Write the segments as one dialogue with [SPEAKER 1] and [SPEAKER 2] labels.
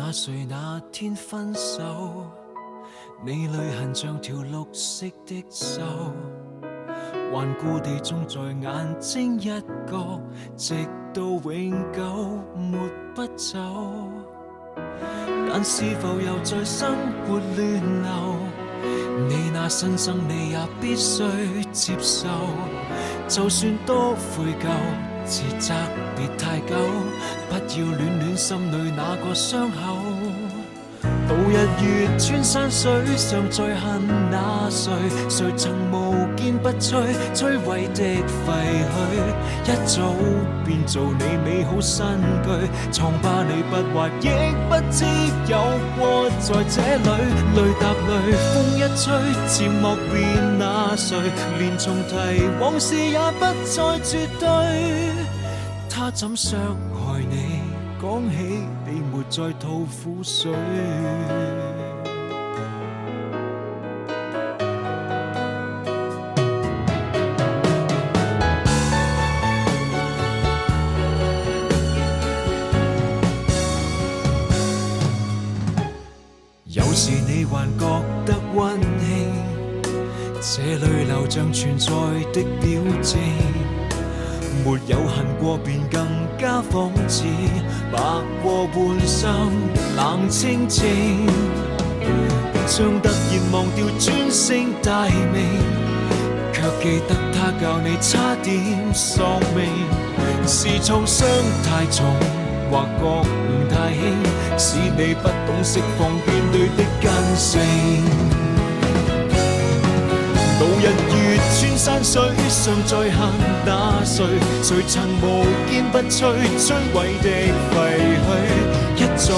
[SPEAKER 1] 那誰那天分手？你淚痕像條綠色的銹，頑固地種在眼睛一角，直到永久沒不走。但是否又在生活亂流？你那新生你也必須接受，就算多悔疚，自責別太久，不要戀戀心裏那個傷口。到日月穿山水，尚在恨那誰？誰曾無堅不摧，摧毀的廢墟，一早變做你美好新居。瘡疤你不畫，亦不知有過在這裏。淚答淚，風一吹，漸莫辨那誰？連重提往事也不再絕對。他怎傷害你？講起你沒再吐苦水。有時你還覺得溫馨，這淚流像存在的表徵。沒有恨過便更加諷刺，白過半生冷清清，將突然忘掉專稱大名，卻記得他教你差點喪命。是創傷太重，或覺悟太輕，使你不懂釋放眼淚的根性。到日月穿山水，尚在恨那誰？誰曾無堅不摧，摧毀的廢墟，一早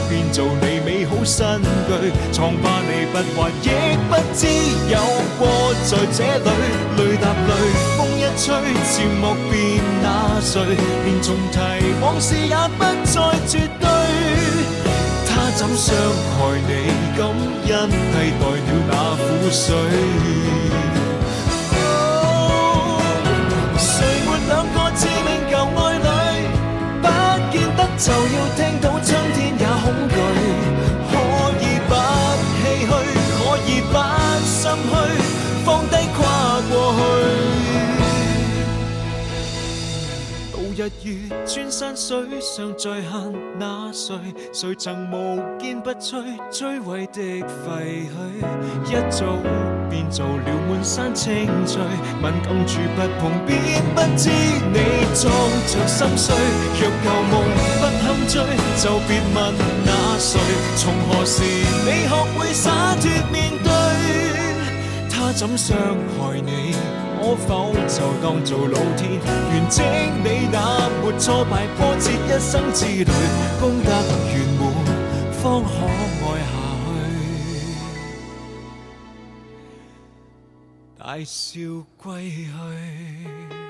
[SPEAKER 1] 變做你美好新居。瘡疤你不畫，亦不知有過在這裏。淚答淚，風一吹，漸莫辨那誰？連重提往事也不再絕對。他怎傷害你？感恩替代了那苦水。誰沒兩個致命舊愛侶？不見得就要聽到春天也恐懼。可以不唏噓，可以不心虛，放低跨過去。日月穿山水，尚在恨那誰？誰曾無堅不摧，摧毀的廢墟，一早變做了滿山青翠。敏感處不碰，便不知你裝着心碎。若舊夢不堪追，就別問那誰？從何時你學會灑脫面對？他怎傷害你？可否就當做老天完整你那沒挫敗波折一生之旅，功德圓滿方可愛下去，大笑歸去。